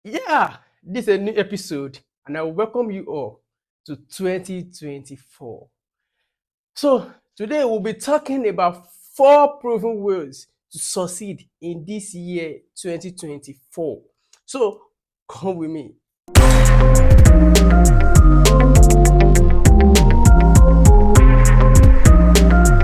Yeah, this is a new episode, and I welcome you all to 2024. So, today we'll be talking about four proven ways to succeed in this year 2024. So, come with me.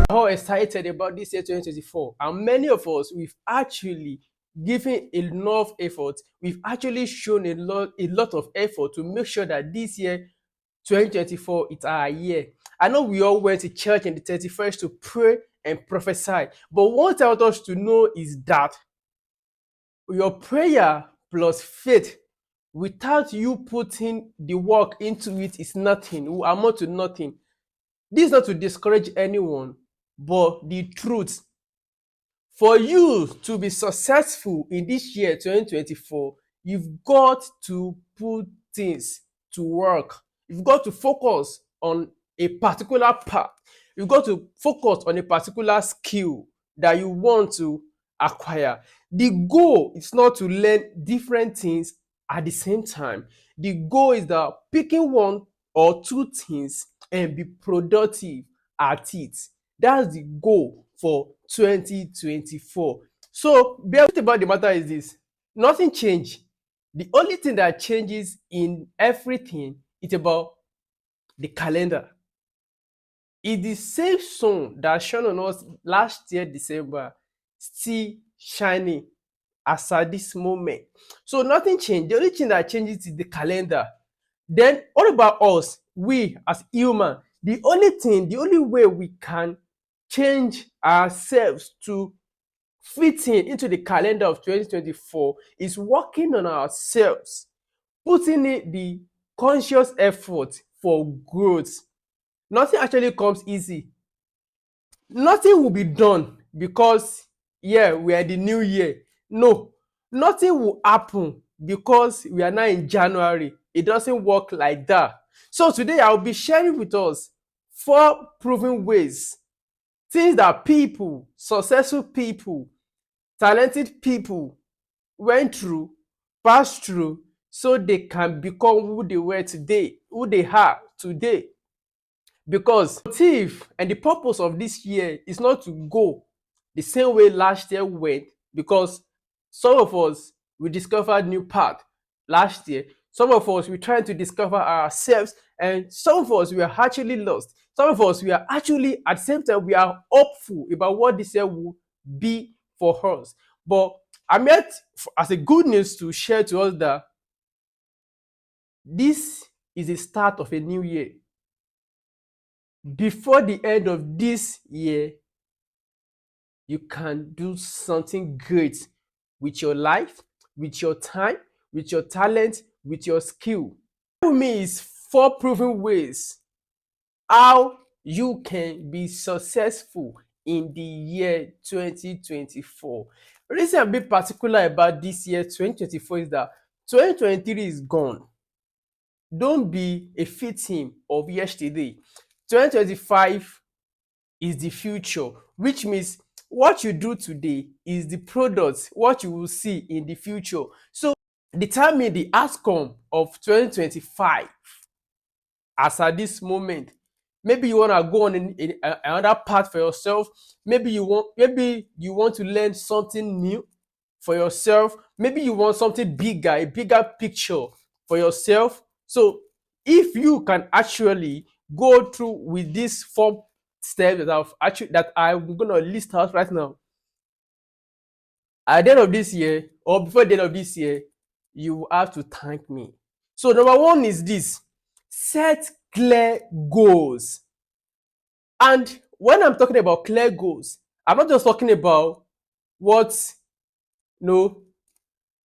How excited about this year 2024, and many of us we've actually given enough effort. We've actually shown a lot of effort to make sure that this year 2024 is our year. I know we all went to church on the 31st to pray and prophesy, but what I want us to know is that your prayer plus faith without you putting the work into it is nothing, will amount to nothing. This is not to discourage anyone, but the truth. For you to be successful in this year 2024, you've got to put things to work. You've got to focus on a particular path. You've got to focus on a particular skill that you want to acquire. The goal is not to learn different things at the same time. The goal is that picking one or two things and be productive at it. That's the goal for 2024. So, the truth about the matter is this: nothing changed. The only thing that changes in everything is about the calendar. It's the same sun that shone on us last year, December, still shining as at this moment. So, nothing changed. The only thing that changes is the calendar. Then, what about us? We as human, the only way we can change ourselves to fit into the calendar of 2024 is working on ourselves, putting in the conscious effort for growth. Nothing actually comes easy. Nothing will be done because, yeah, we are the new year. No, nothing will happen because we are now in January. It doesn't work like that. So today I'll be sharing with us four proven ways, things that people, successful people, talented people went through, passed through, so they can become who they were today, who they are today. Because the motive and the purpose of this year is not to go the same way last year went, because some of us we discovered new path last year. Some of us we trying to discover ourselves, and some of us we are actually lost. Some of us we are actually at the same time we are hopeful about what this year will be for us. But I met as a good news to share to us that this is the start of a new year. Before the end of this year, you can do something great with your life, with your time, with your talent, with your skill. For me, is four proven ways how you can be successful in the year 2024. The reason I'm being particular about this year 2024 is that 2023 is gone. Don't be a victim of yesterday. 2025 is the future, which means what you do today is the product, what you will see in the future. So determine the outcome of 2025 as at this moment. Maybe you want to go on another path for yourself. Maybe you want to learn something new for yourself. Maybe you want something bigger, a bigger picture for yourself. So if you can actually go through with these four steps that I'm gonna list out right now, at the end of this year or before the end of this year, you will have to thank me. So number one is this: set clear goals. And when I'm talking about clear goals, I'm not just talking about what, no,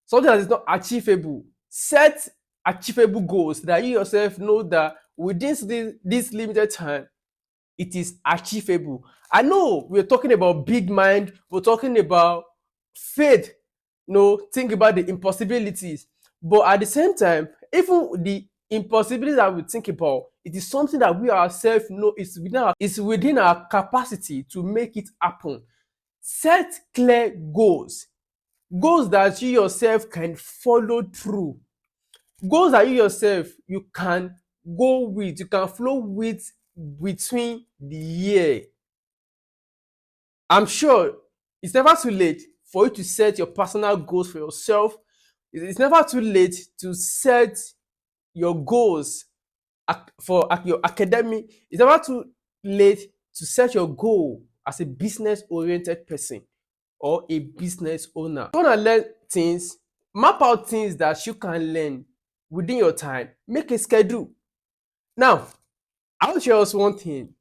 something that is not achievable. Set achievable goals that you yourself know that within this limited time, it is achievable. I know we're talking about big mind, we're talking about faith, think about the impossibilities. But at the same time, even the impossibilities that we think about, it is something that we ourselves know is within our capacity to make it happen. Set clear goals, goals that you yourself can follow through Goals that you yourself you can go with, you can flow with between the year. I'm sure it's never too late for you to set your personal goals for yourself. It's never too late to set your goals for your academic. It's never too late to set your goal as a business oriented person or a business owner. If you want to learn things, map out things that you can learn within your time, make a schedule. Now, I want to share us one thing.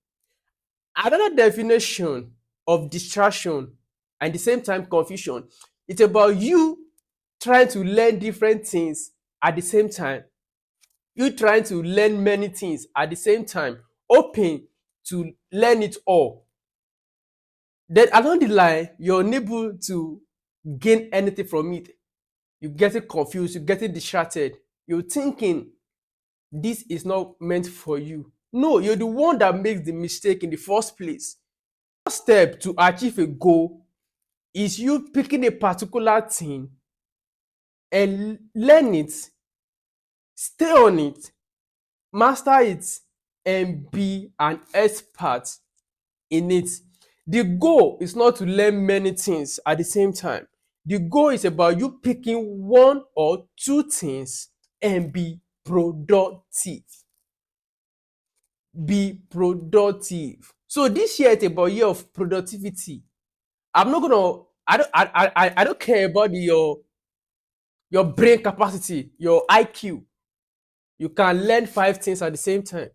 Another definition of distraction and at the same time confusion, it's about you trying to learn different things at the same time. You trying to learn many things at the same time, open to learn it all. Then along the line, you're unable to gain anything from it. You're getting confused, you're getting distracted. You're thinking this is not meant for you. No, you're the one that makes the mistake in the first place. First step to achieve a goal is you picking a particular thing and learn it, stay on it, master it, and be an expert in it. The goal is not to learn many things at the same time. The goal is about you picking one or two things and be productive. Be productive. So this year is about year of productivity. I'm not gonna. I don't care about your brain capacity, your IQ. You can learn five things at the same time.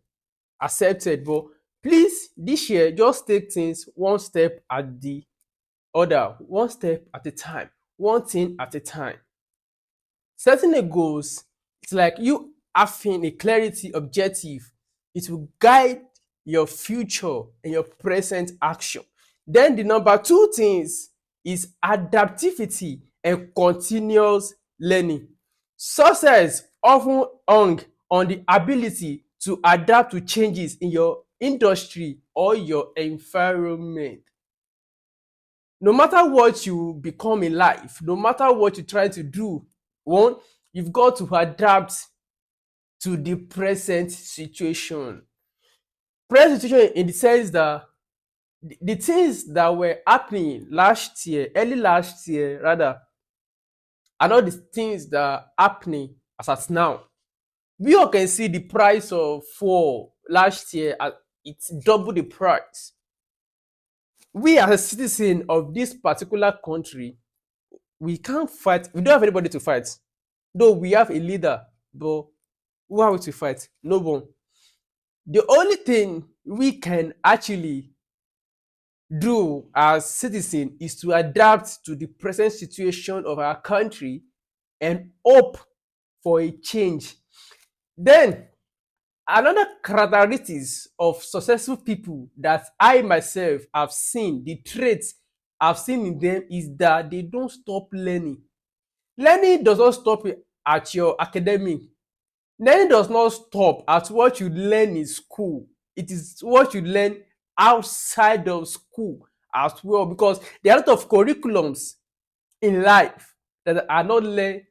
Accepted, but please this year just take things one step at the other, one step at a time, one thing at a time. Setting a goals, it's like you having a clarity objective. It will guide your future and your present action. Then the number two things is adaptivity and continuous learning. Success often hung on the ability to adapt to changes in your industry or your environment. No matter what you become in life, no matter what you try to do, one, you've got to adapt to the present situation. Present situation in the sense that the things that were happening last year, early last year rather, are not the things that are happening as at now. We all can see the price of fuel last year, it's double the price. We as a citizen of this particular country, we can't fight. We don't have anybody to fight. Though we have a leader, but who are we to fight? No one. The only thing we can actually do as citizens is to adapt to the present situation of our country and hope for a change. Then another characteristics of successful people that I myself have seen, the traits I've seen in them is that they don't stop learning. Learning does not stop at your academic. Learning does not stop at what you learn in school. It is what you learn outside of school as well, because there are a lot of curriculums in life that are not learned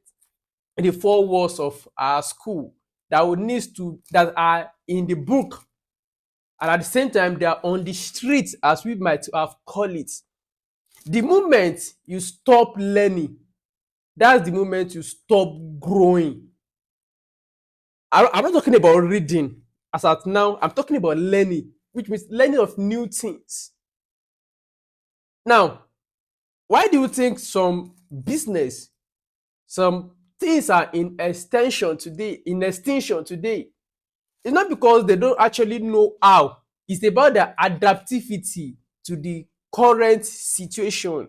in the four walls of our school that would need to that are in the book, and at the same time they are on the street, as we might have called it. The moment you stop learning, that's the moment you stop growing. I'm not talking about reading as at now. I'm talking about learning, which means learning of new things. Now, why do you think some business, some things are in extension today, in extinction today? It's not because they don't actually know how. It's about their adaptivity to the current situation.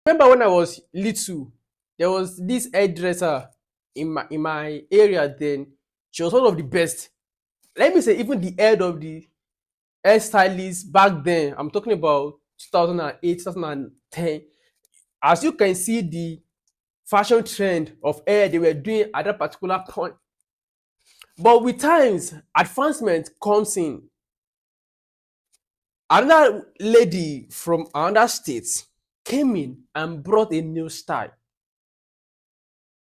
Remember when I was little, there was this hairdresser in my area then. She was one of the best. Let me say, even the head of the hairstylist back then. I'm talking about 2008, 2010. As you can see, the fashion trend of hair they were doing at that particular point. But with times, advancement comes in. Another lady from another state came in and brought a new style.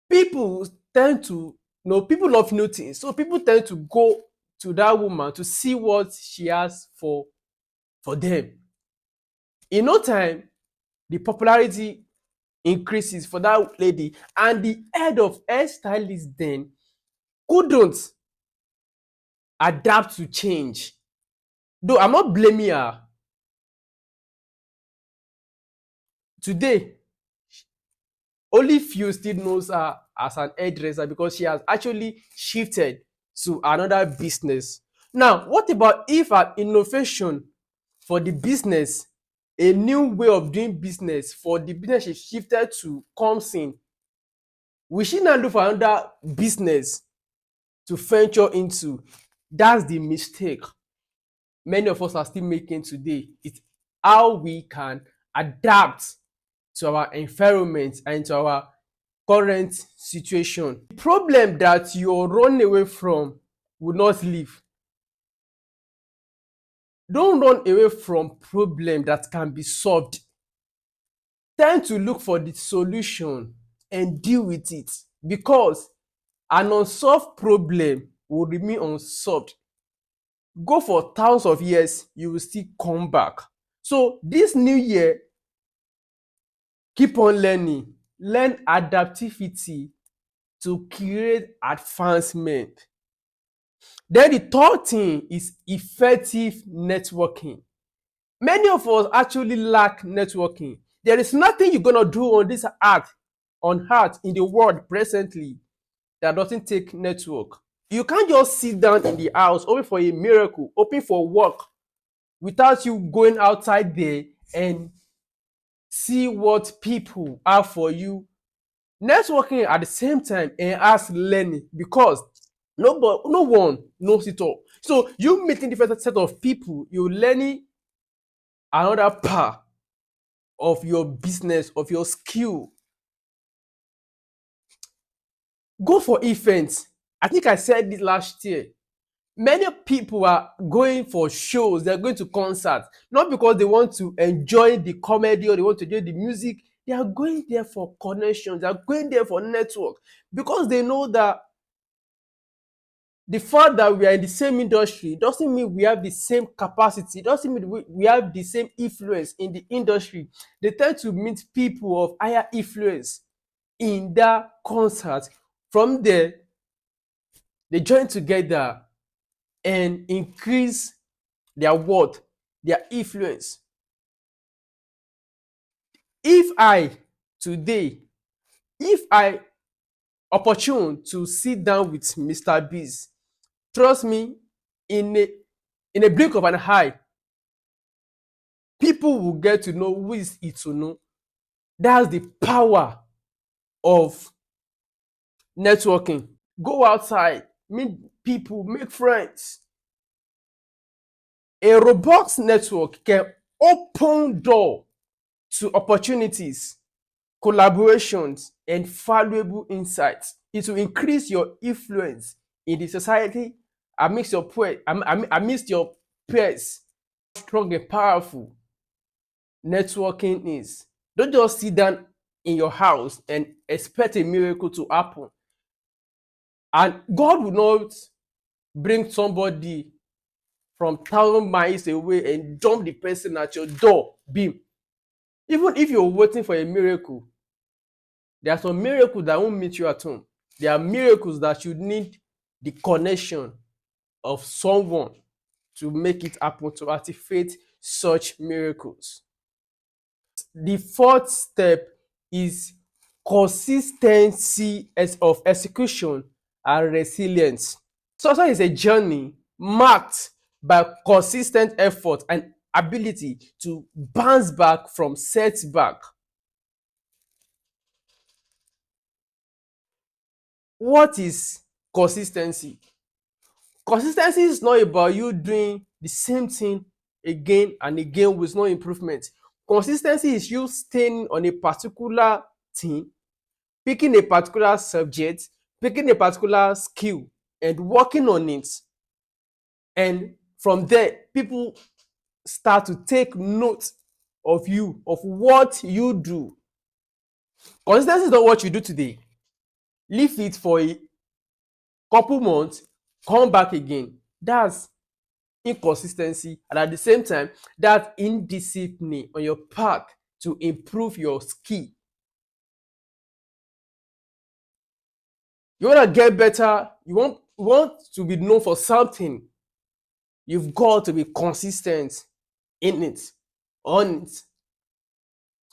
People tend to No, people love new things. So people tend to go to that woman to see what she has for them. In no time, the popularity increases for that lady, and the head of hairstylist then couldn't adapt to change. Though I'm not blaming her. Today, only few still knows her as an hairdresser because she has actually shifted to another business. Now, what about if an innovation for the business, a new way of doing business for the business she shifted to comes in? Will she now look for another business to venture into? That's the mistake many of us are still making today. It's how we can adapt to our environment and to our current situation. The problem that you run away from will not leave. Don't run away from problem that can be solved. Tend to look for the solution and deal with it, because an unsolved problem will remain unsolved. Go for thousands of years, you will still come back. So this new year, keep on learning. Learn adaptivity to create advancement. Then the third thing is effective networking. Many of us actually lack networking. There is nothing you're gonna do on earth in the world presently that doesn't take network. You can't just sit down in the house hoping for a miracle, hoping for work, without you going outside there and see what people have for you. Networking at the same time enhance learning, because no one knows it all. So you meeting different set of people, you learning another part of your business, of your skill. Go for events. I think I said this last year. Many people are going for shows, they're going to concerts, not because they want to enjoy the comedy or they want to enjoy the music. They are going there for connections, they are going there for network, because they know that the fact that we are in the same industry doesn't mean we have the same capacity, doesn't mean we have the same influence in the industry. They tend to meet people of higher influence in that concert. From there, they join together and increase their worth, their influence. If I today, if I opportune to sit down with Mr. Beast, trust me, in a blink of an eye, people will get to know who is Itunu. That's the power of networking. Go outside, meet people, make friends. A robust network can open door to opportunities, collaborations, and valuable insights. It will increase your influence in the society amidst your peers. Strong and powerful networking is. Don't just sit down in your house and expect a miracle to happen. And God will not bring somebody from 1,000 miles away and dump the person at your door beam. Even if you're waiting for a miracle, there are some miracles that won't meet you at home. There are miracles that you need the connection of someone to make it happen, to activate such miracles. The fourth step is consistency of execution and resilience. Success is a journey marked by consistent effort and ability to bounce back from setback. What is consistency? Consistency is not about you doing the same thing again and again with no improvement. Consistency is you staying on a particular thing, picking a particular subject, picking a particular skill, and working on it. And from there, people start to take note of you, of what you do. Consistency is not what you do today. Leave it for couple months, come back again. That's inconsistency, and at the same time, that's indiscipline on your path to improve your skill. You want to get better, you want to be known for something, you've got to be consistent in it, on it.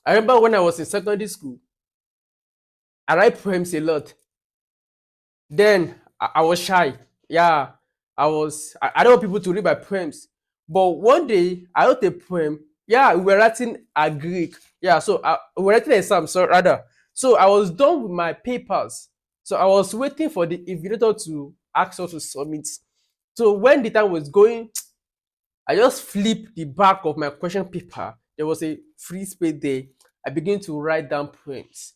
I remember when I was in secondary school, I write poems a lot. Then I was shy. Yeah, I don't want people to read my poems. But one day I wrote a poem. Yeah, we were writing a Greek. Yeah, we were writing an exam, so rather. So I was done with my papers. So I was waiting for the invigilator to ask us to submit. So when the time was going, I just flipped the back of my question paper. There was a free space there. I began to write down poems.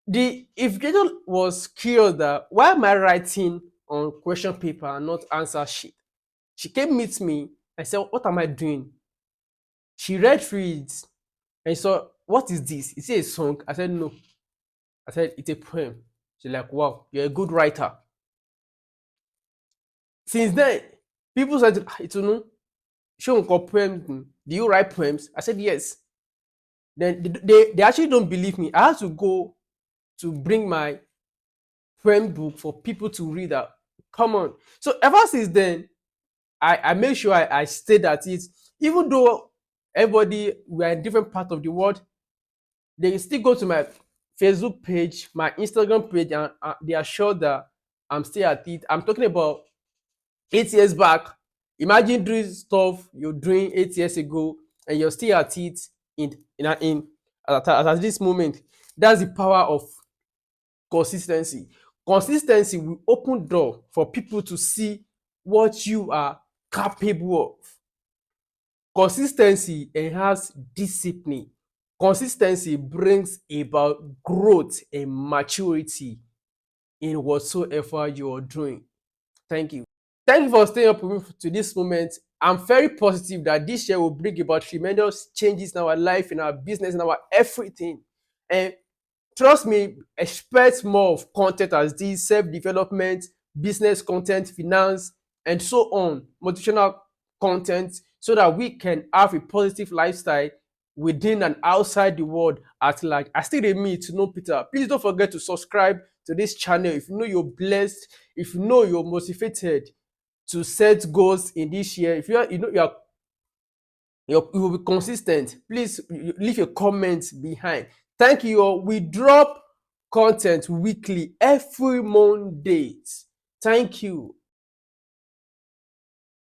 The invigilator was curious that why am I writing on question paper and not answer sheet? She came meet me. I said, "What am I doing?" She read through it and saw, "What is this? Is it a song?" I said, "No." I said, "It's a poem." She's like, "Wow, you're a good writer." Since then, people said, "It's no, show poems. Do you write poems?" I said, "Yes." Then they actually don't believe me. I had to go to bring my poem book for people to read that. Come on. So ever since then, I make sure I stayed at it. Even though everybody we're in different part of the world, they still go to my Facebook page, my Instagram page, and they are sure that I'm still at it. I'm talking about 8 years back. Imagine doing stuff you're doing 8 years ago, and you're still at it in at this moment. That's the power of consistency. Consistency will open door for people to see what you are capable of. Consistency enhance discipline. Consistency brings about growth and maturity in whatsoever you are doing. Thank you. Thank you for staying up with me to this moment. I'm very positive that this year will bring about tremendous changes in our life, in our business, in our everything. And trust me, expect more of content as this self-development, business content, finance, and so on, motivational content, so that we can have a positive lifestyle within and outside the world at large. I still remain to know Peter. Please don't forget to subscribe to this channel if you know you're blessed, if you know you're motivated to set goals in this year. If you know you will be consistent, please leave a comment behind. Thank you all. We drop content weekly every Monday. Thank you.